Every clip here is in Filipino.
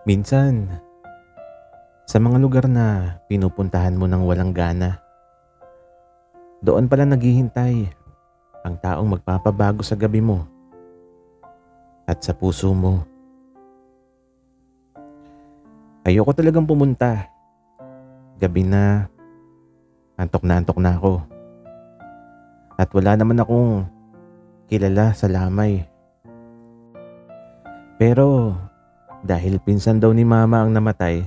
Minsan, sa mga lugar na pinupuntahan mo ng walang gana, doon pala naghihintay ang taong magpapabago sa gabi mo at sa puso mo. Ayoko talagang pumunta. Gabi na antok na ako. At wala naman akong kilala sa lamay. Pero dahil pinsan daw ni mama ang namatay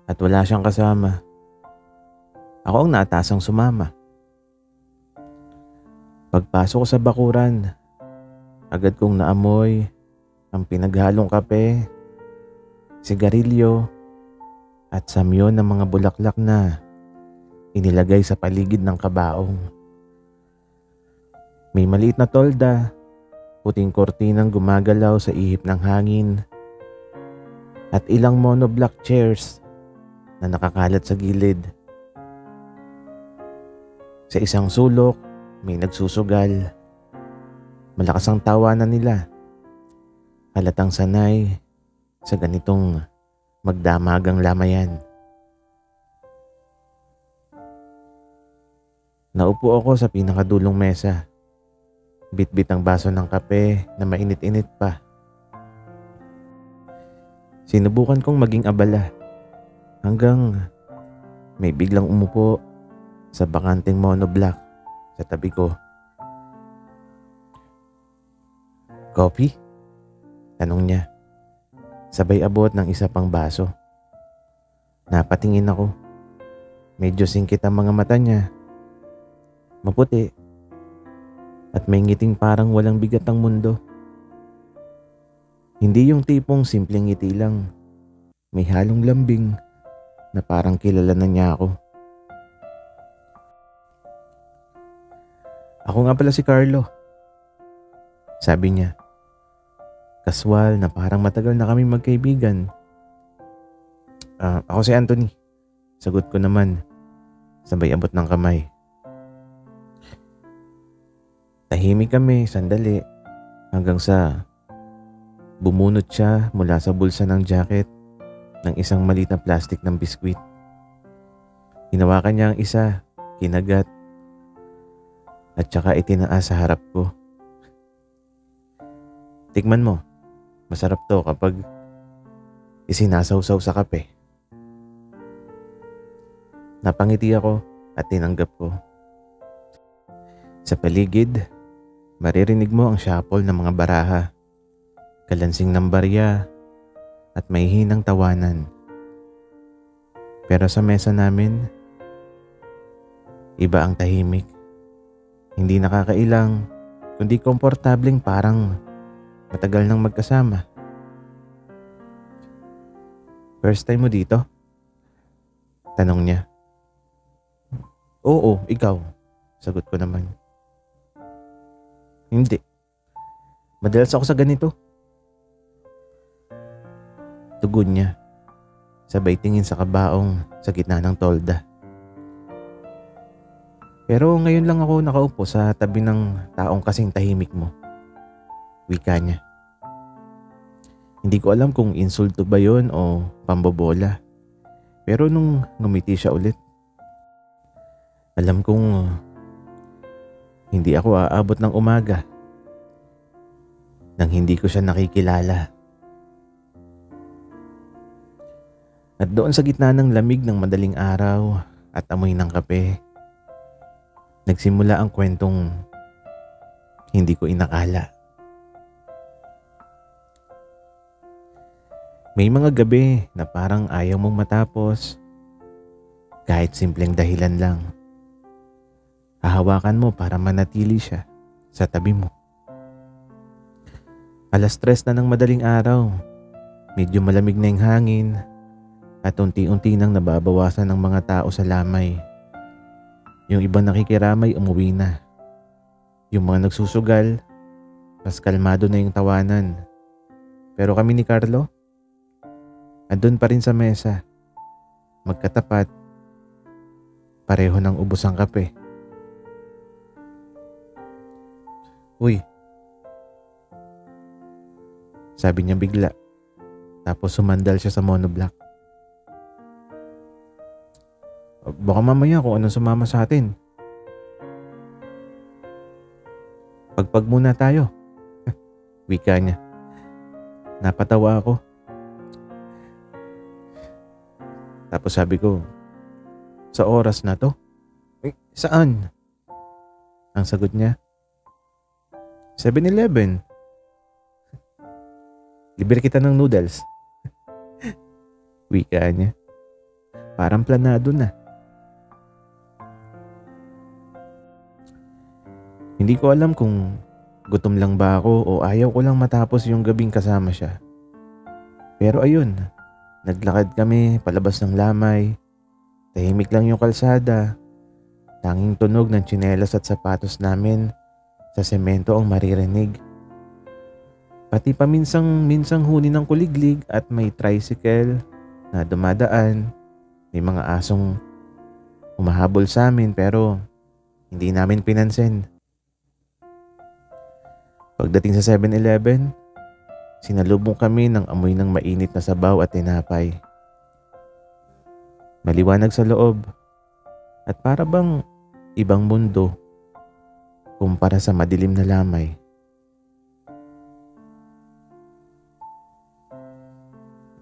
at wala siyang kasama, ako ang naatasang sumama. Pagpasok ko sa bakuran, agad kong naamoy ang pinaghalong kape, sigarilyo at samyon ng mga bulaklak na inilagay sa paligid ng kabaong. May maliit na tolda, puting kortinang gumagalaw sa ihip ng hangin at ilang monoblock chairs na nakakalat sa gilid. Sa isang sulok, may nagsusugal. Malakas ang tawanan nila. Halatang sanay sa ganitong magdamagang lamayan. Naupo ako sa pinakadulong mesa. Bitbit ang baso ng kape na mainit-init pa. Sinubukan kong maging abala hanggang may biglang umupo sa bakanteng monoblock sa tabi ko. "Coffee?" tanong niya. Sabay abot ng isa pang baso. Napatingin ako. Medyo singkit ang mga mata niya. Maputi. At may ngiting parang walang bigat ang mundo. Hindi yung tipong simpleng ngiti lang. May halong lambing na parang kilala na niya ako. "Ako nga pala si Carlo," sabi niya. Kaswal na parang matagal na kaming magkaibigan. Ako si Anthony," sagot ko naman, sabay abot ng kamay. Tahimik kami sandali hanggang sa bumunot siya mula sa bulsa ng jacket ng isang maliit na plastic ng biskwit. Hinawakan niya ang isa, kinagat, at saka itinaas sa harap ko. "Tikman mo. Masarap to kapag isinasawsaw sa kape." Napangiti ako at tinanggap ko. Sa paligid, maririnig mo ang shuffle ng mga baraha, kalansing ng barya at may hinang tawanan. Pero sa mesa namin, iba ang tahimik. Hindi nakakailang, kundi komportableng parang matagal nang magkasama. "First time mo dito?" tanong niya. "Oo, ikaw," sagot ko naman. "Hindi. Madalas ako sa ganito," tugon niya, sabay tingin sa kabaong sa gitna ng tolda. "Pero ngayon lang ako nakaupo sa tabi ng taong kasing tahimik mo," wika niya. Hindi ko alam kung insulto ba yun o pambobola. Pero nung ngumiti siya ulit, alam kong hindi ako aabot ng umaga nang hindi ko siya nakikilala. At doon sa gitna ng lamig ng madaling araw at amoy ng kape, nagsimula ang kwentong hindi ko inakala. May mga gabi na parang ayaw mong matapos kahit simpleng dahilan lang. Hahawakan mo para manatili siya sa tabi mo. 3:00 na ng madaling araw, medyo malamig na yung hangin at unti-unti nang nababawasan ng mga tao sa lamay. Yung ibang nakikiramay umuwi na. Yung mga nagsusugal, mas kalmado na yung tawanan. Pero kami ni Carlo, andun pa rin sa mesa, magkatapat, pareho ng ubos ang kape. "Uy," sabi niya bigla. Tapos sumandal siya sa monoblock. Baka mamaya kung anong sumama sa atin. Pagpag muna tayo. Wika niya. Napatawa ako. Tapos sabi ko, sa oras na to? Saan? Ang sagot niya, 7-Eleven. Libre kita ng noodles. Wika niya. Parang planado na. Hindi ko alam kung gutom lang ba ako o ayaw ko lang matapos yung gabing kasama siya. Pero ayun, naglakad kami palabas ng lamay. Tahimik lang yung kalsada. Tanging tunog ng tsinelas at sapatos namin sa semento ang maririnig. Pati paminsan huni ng kuliglig at may tricycle na dumadaan. May mga asong humahabol sa amin pero hindi namin pinansin. Pagdating sa 7-Eleven, sinalubong kami ng amoy ng mainit na sabaw at tinapay. Maliwanag sa loob at para bang ibang mundo kumpara sa madilim na lamay.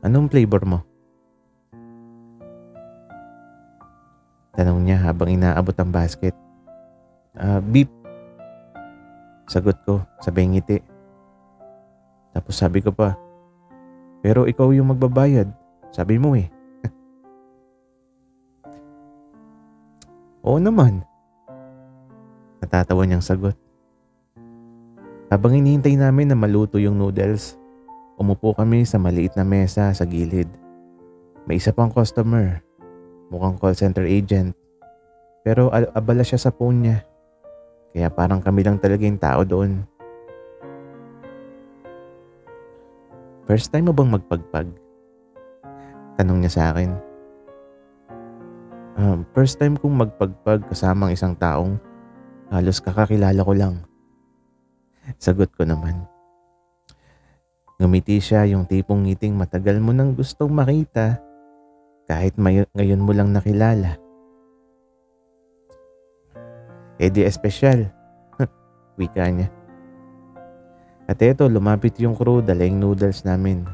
Anong flavor mo? Tanong niya habang inaabot ang basket. Beef. Sagot ko, sabay ngiti. Tapos sabi ko pa, pero ikaw yung magbabayad. Sabi mo eh. Oo naman. Natatawa niyang sagot. Habang hinihintay namin na maluto yung noodles, umupo kami sa maliit na mesa sa gilid. May isa pang customer, mukhang call center agent. Pero abala siya sa phone niya. Kaya parang kami lang talaga yung tao doon. First time mo bang magpagpag? Tanong niya sa akin. First time kong magpagpag kasamang isang taong halos kakakilala ko lang. Sagot ko naman. Ngumiti siya, yung tipong ngiting matagal mo nang gustong makita kahit ngayon mo lang nakilala. Di espesyal. Wika niya. At eto, lumapit yung crew, dala yung noodles namin.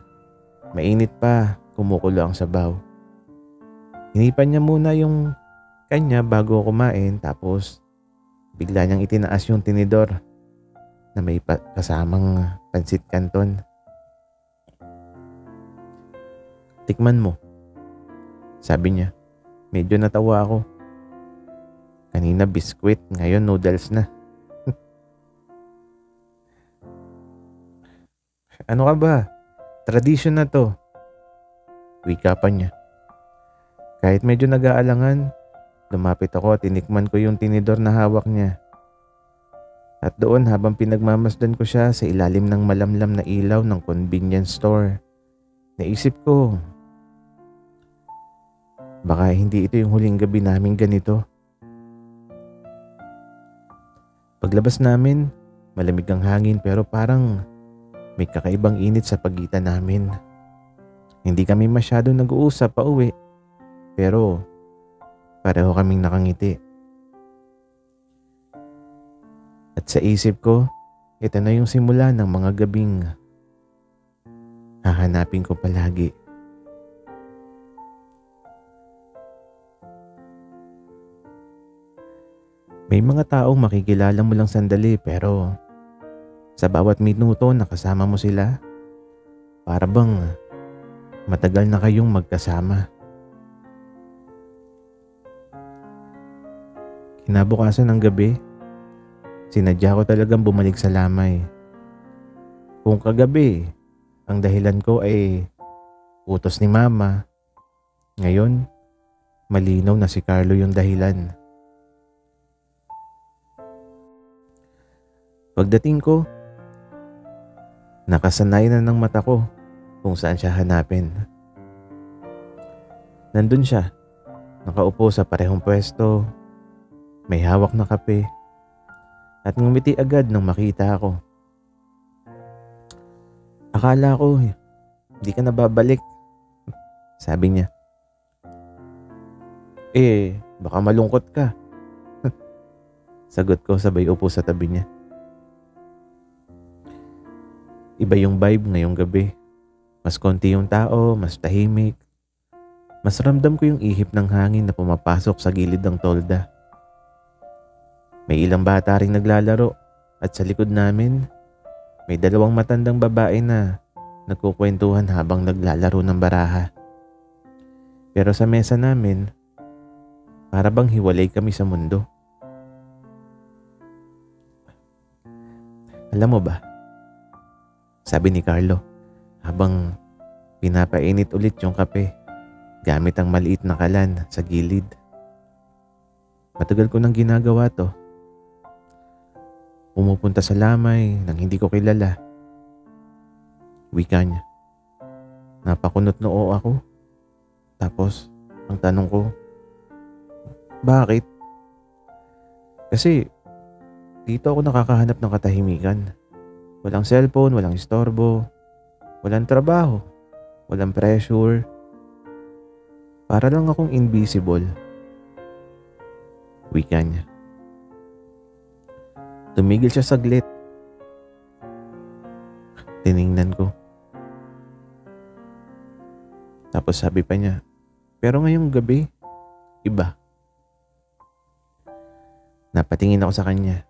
Mainit pa, kumukulo ang sabaw. Hinipan niya muna yung kanya bago kumain, tapos bigla niyang itinaas yung tinidor na may kasamang pansit canton. Tikman mo. Sabi niya. Medyo natawa ako. Kanina biskwit, ngayon noodles na. Ano ka ba? Tradition na to. Wika pa niya. Kahit medyo nag-aalangan, lumapit ako at tinikman ko yung tinidor na hawak niya. At doon habang pinagmamasdan ko siya sa ilalim ng malamlam na ilaw ng convenience store, naisip ko, baka hindi ito yung huling gabi namin ganito. Paglabas namin, malamig ang hangin pero parang may kakaibang init sa pagitan namin. Hindi kami masyado nag-uusap pa uwi, pero pareho kaming nakangiti. At sa isip ko, ito na yung simula ng mga gabing hahanapin ko palagi. May mga taong makikilala mo lang sandali pero sa bawat minuto na kasama mo sila, para bang matagal na kayong magkasama. Kinabukasan ng gabi, sinadya ko talagang bumalik sa lamay. Kung kagabi, ang dahilan ko ay utos ni Mama, ngayon malinaw na si Carlo yung dahilan. Pagdating ko, nakasanay na ng mata ko kung saan siya hanapin. Nandun siya, nakaupo sa parehong pwesto, may hawak na kape, at ngumiti agad nang makita ako. Akala ko, Di ka na babalik, sabi niya. Baka malungkot ka. Sagot ko sabay upo sa tabi niya. Iba yung vibe ngayong gabi. Mas konti yung tao, mas tahimik. Mas ramdam ko yung ihip ng hangin na pumapasok sa gilid ng tolda. May ilang bata ring naglalaro at sa likod namin, may dalawang matandang babae na nagkukwentuhan habang naglalaro ng baraha. Pero sa mesa namin, para bang hiwalay kami sa mundo. Alam mo ba, sabi ni Carlo habang pinapainit ulit yung kape gamit ang maliit na kalan sa gilid. Matagal ko nang ginagawa to. Pumupunta sa lamay nang hindi ko kilala. Wika niya. Napakunot noo ako. Tapos, ang tanong ko, bakit? Kasi, dito ako nakakahanap ng katahimikan. Walang cellphone, walang istorbo, walang trabaho, walang pressure. Para lang akong invisible. Wika niya. Tumigil siya saglit. Tiningnan ko. Tapos sabi pa niya, pero ngayong gabi, iba. Napatingin ako sa kanya.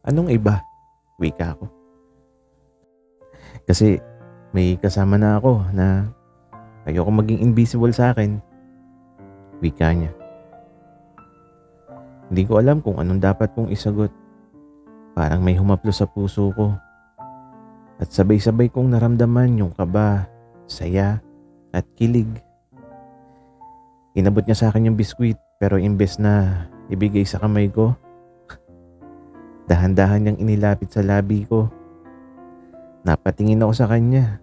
Anong iba? Wika ako. Kasi may kasama na ako na ayoko maging invisible sa akin. Wika niya. Hindi ko alam kung anong dapat kong isagot. Parang may humaplo sa puso ko. At sabay-sabay kong naramdaman yung kaba, saya, at kilig. Inabot niya sa akin yung biskwit pero imbes na ibigay sa kamay ko, dahan-dahan niyang inilapit sa labi ko. Napatingin ako sa kanya.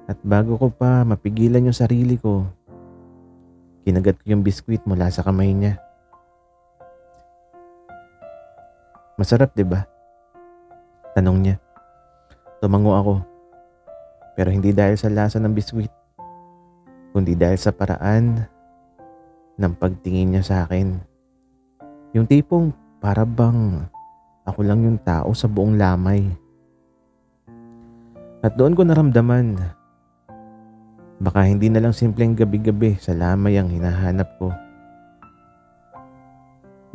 At bago ko pa mapigilan yung sarili ko, kinagat ko yung biskwit mula sa kamay niya. Masarap, 'di ba? Tanong niya. Tumango ako. Pero hindi dahil sa lasa ng biskwit, kundi dahil sa paraan ng pagtingin niya sa akin. Yung tipong para bang ako lang yung tao sa buong lamay. At doon ko naramdaman, baka hindi na lang simpleng gabi-gabi sa lamay ang hinahanap ko.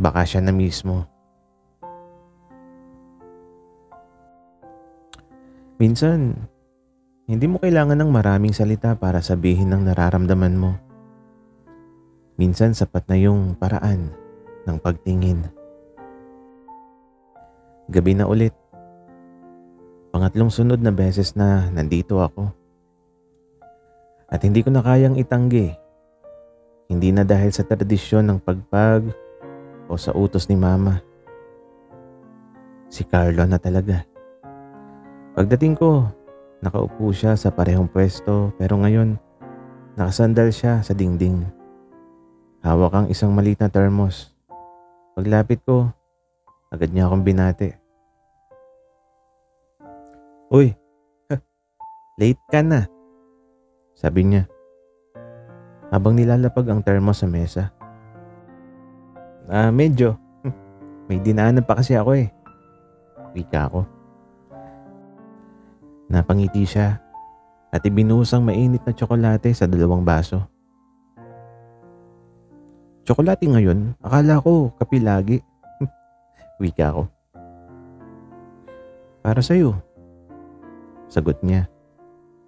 Baka siya na mismo. Minsan, hindi mo kailangan ng maraming salita para sabihin ang nararamdaman mo. Minsan sapat na yung paraan ng pagtingin. Gabi na ulit. Pangatlong sunod na beses na nandito ako. At hindi ko na kayang itanggi. Hindi na dahil sa tradisyon ng pagpag o sa utos ni Mama. Si Carlo na talaga. Pagdating ko, nakaupo siya sa parehong pwesto pero ngayon nakasandal siya sa dingding. Hawak ang isang maliit na thermos. Paglapit ko, agad niya akong binati. Uy, late ka na, sabi niya habang nilalapag ang thermos sa mesa. Medyo. May dinaanan pa kasi ako eh. Wika ako. Napangiti siya at ibinuhos ang mainit na tsokolate sa 2 baso. Tsokolate ngayon? Akala ko kape lagi. Wika ako. Para sa'yo, sagot niya,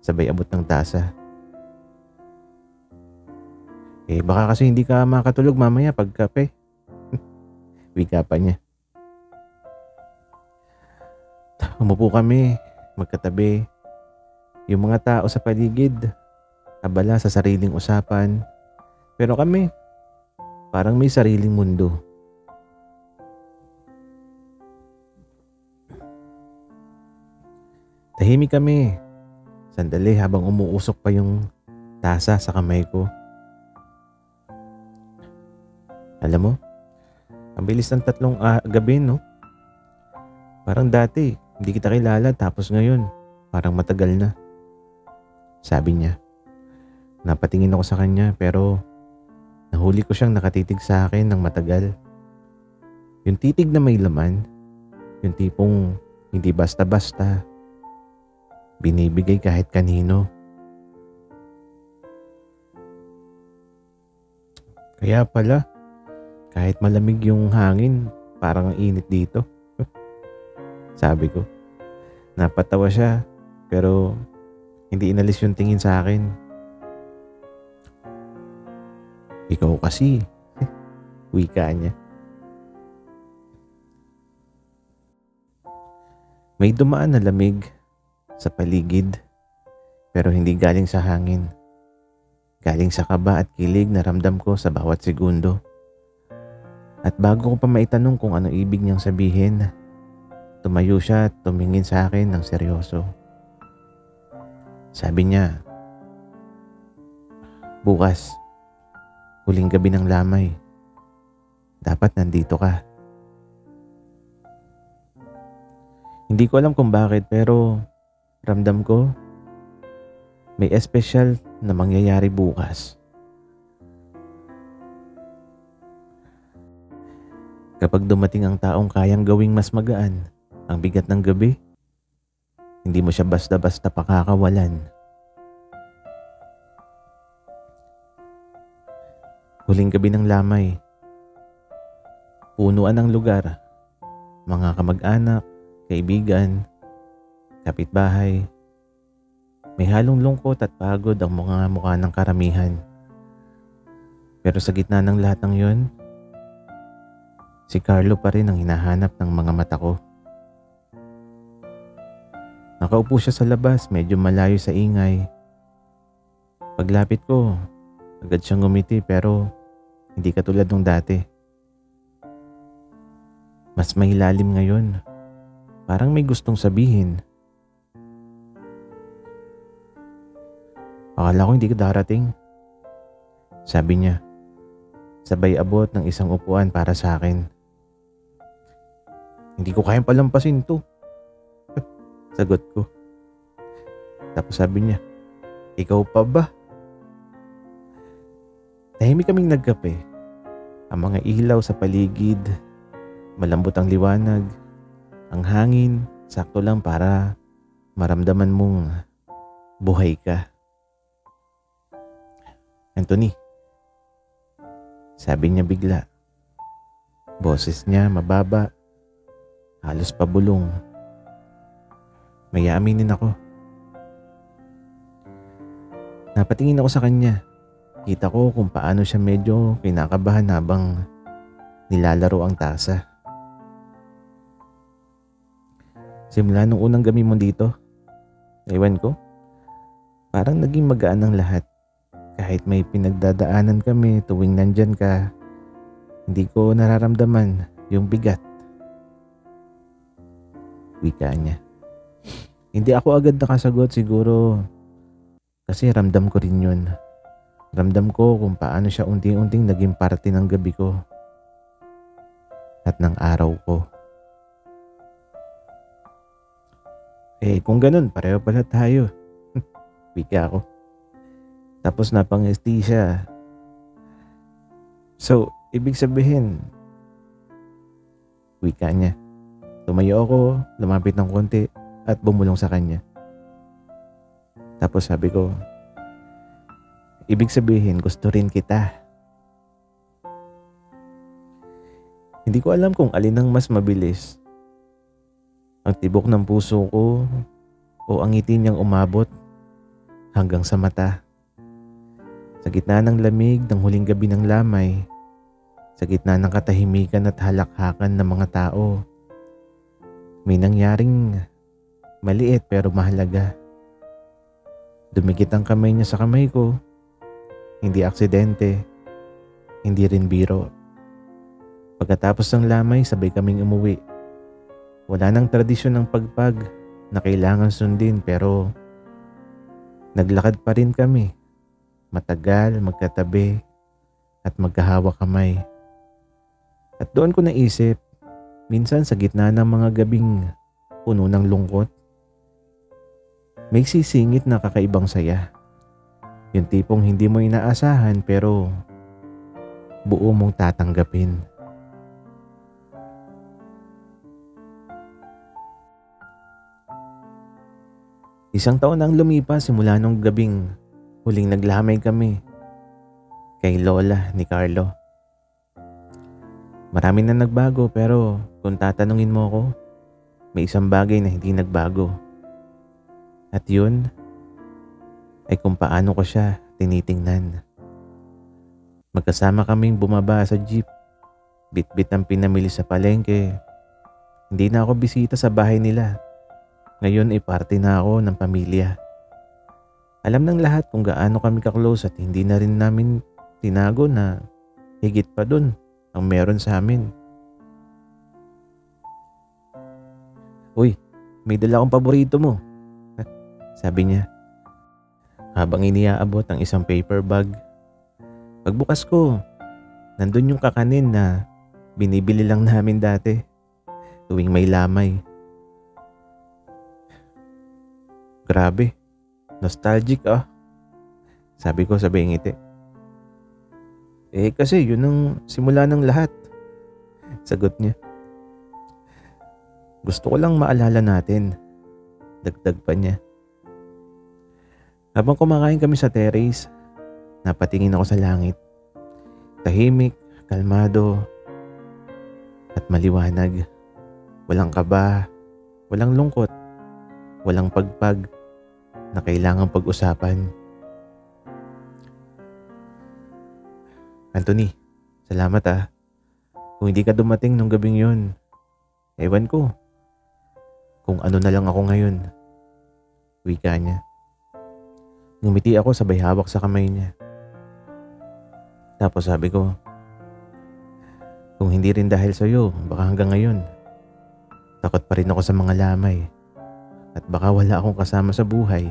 sabay abot ng tasa. Baka kasi hindi ka makatulog mamaya pag kape. Wika pa niya. Umupo kami, magkatabi. Yung mga tao sa paligid, abala sa sariling usapan. Pero kami, parang may sariling mundo. Tahimik kami. Sandali habang umuusok pa yung tasa sa kamay ko. Alam mo, ang bilis ng 3 gabi, no? Parang dati, hindi kita kilala tapos ngayon, Parang matagal na, sabi niya. Napatingin ako sa kanya pero nahuli ko siyang nakatitig sa akin ng matagal. Yung titig na may laman, yung tipong hindi basta-basta binibigay kahit kanino. Kaya pala, kahit malamig yung hangin, parang ang init dito. Sabi ko. Napatawa siya pero hindi inalis yung tingin sa akin. Ikaw kasi, wika niya. May dumaan na lamig sa paligid pero hindi galing sa hangin. Galing sa kaba at kilig na ramdam ko sa bawat segundo. At bago ko pa maitanong kung ano ibig niyang sabihin, tumayo siya at tumingin sa akin ng seryoso. Sabi niya, bukas, huling gabi ng lamay. Dapat nandito ka. Hindi ko alam kung bakit pero ramdam ko may espesyal na mangyayari bukas. Kapag dumating ang taong kayang gawing mas magaan ang bigat ng gabi, hindi mo siya basta-basta pakakawalan. Huling gabi ng lamay. Punuan ang lugar. Mga kamag-anak, kaibigan, kapitbahay. May halong lungkot at pagod ang mga mukha ng karamihan. Pero sa gitna ng lahat ng yon, si Carlo pa rin ang hinahanap ng mga mata ko. Nakaupo siya sa labas, medyo malayo sa ingay. Paglapit ko, agad siyang ngumiti pero hindi katulad nung dati. Mas mahilalim ngayon. Parang may gustong sabihin. Akala ko hindi ka darating. Sabi niya, sabay abot ng isang upuan para sa akin. Hindi ko kayang palampasin to. Sagot ko. Tapos sabi niya, ikaw pa ba? Tahimik kaming nagkape. Ang mga ilaw sa paligid, malambot ang liwanag, ang hangin, sakto lang para maramdaman mong buhay ka. Anthony, sabi niya bigla. Boses niya mababa, halos pabulong. May aaminin ako. Napatingin ako sa kanya. Kita ko kung paano siya medyo kinakabahan habang nilalaro ang tasa. Simula nung unang gabi mo dito, ewan ko, parang naging magaan ang lahat. Kahit may pinagdadaanan kami tuwing nandyan ka, hindi ko nararamdaman yung bigat. Wika niya. Hindi ako agad nakasagot siguro kasi ramdam ko rin yun. Ramdam ko kung paano siya unti-unting naging parte ng gabi ko at ng araw ko. Kung ganun, pareho pala tayo. Wika ako. Tapos napangiti siya. So, ibig sabihin, wika niya. Tumayo ako, lumapit ng konti at bumulong sa kanya. Tapos sabi ko, ibig sabihin gusto rin kita. Hindi ko alam kung alin ang mas mabilis. Ang tibok ng puso ko o ang ngiti niyang umabot hanggang sa mata. Sa gitna ng lamig ng huling gabi ng lamay, sa gitna ng katahimikan at halakhakan ng mga tao, may nangyaring maliit pero mahalaga. Dumikit ang kamay niya sa kamay ko. Hindi aksidente, hindi rin biro. Pagkatapos ng lamay, sabay kaming umuwi. Wala nang tradisyon ng pagpag na kailangan sundin pero naglakad pa rin kami. Matagal, magkatabi at magkahawak kamay. At doon ko naisip, minsan sa gitna ng mga gabing puno ng lungkot, May sisingit na kakaibang saya. Yung tipong hindi mo inaasahan pero buo mong tatanggapin. Isang taon na ang lumipas simula nung gabing huling naglamay kami kay Lola ni Carlo. Marami na nagbago pero kung tatanungin mo ako, may isang bagay na hindi nagbago. At yun ay kung paano ko siya tinitingnan. Magkasama kaming bumaba sa jeep. Bit-bit ang pinamili sa palengke. Hindi na ako bisita sa bahay nila. Ngayon ay parte na ako ng pamilya. Alam ng lahat kung gaano kami ka-close at hindi na rin namin tinago na higit pa dun ang meron sa amin. Uy, may dala akong paborito mo. Sabi niya habang iniaabot ang isang paper bag. Pagbukas ko, nandun yung kakanin na binibili lang namin dati tuwing may lamay. Grabe, nostalgic ah. Sabi ko sabay ngiti. Kasi yun ang simula ng lahat. Sagot niya. Gusto ko lang maalala natin. Dagdag pa niya. Habang kumakain kami sa terrace, napatingin ako sa langit. Tahimik, kalmado, at maliwanag. Walang kaba, walang lungkot, walang pagpag na kailangang pag-usapan. Anthony, salamat ah. Kung hindi ka dumating nung gabing yun, ewan ko kung ano na lang ako ngayon. Wika niya. Ngumiti ako sabay hawak sa kamay niya. Tapos sabi ko, kung hindi rin dahil sa'yo, baka hanggang ngayon, takot pa rin ako sa mga lamay. At baka wala akong kasama sa buhay.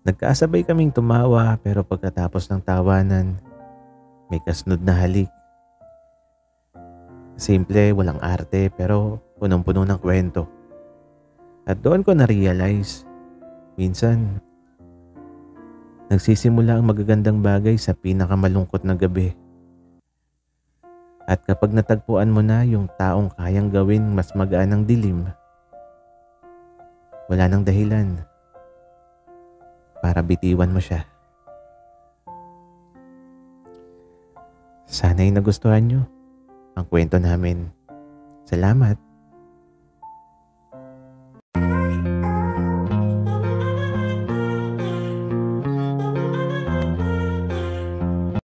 Nagkaasabay kaming tumawa pero pagkatapos ng tawanan, may kasunod na halik. Simple, walang arte pero punong-puno ng kwento. At doon ko na-realize, minsan, nagsisimula ang magagandang bagay sa pinakamalungkot na gabi. At kapag natagpuan mo na yung taong kayang gawin mas magaan ang dilim, wala nang dahilan para bitiwan mo siya. Sana'y nagustuhan nyo ang kwento namin. Salamat!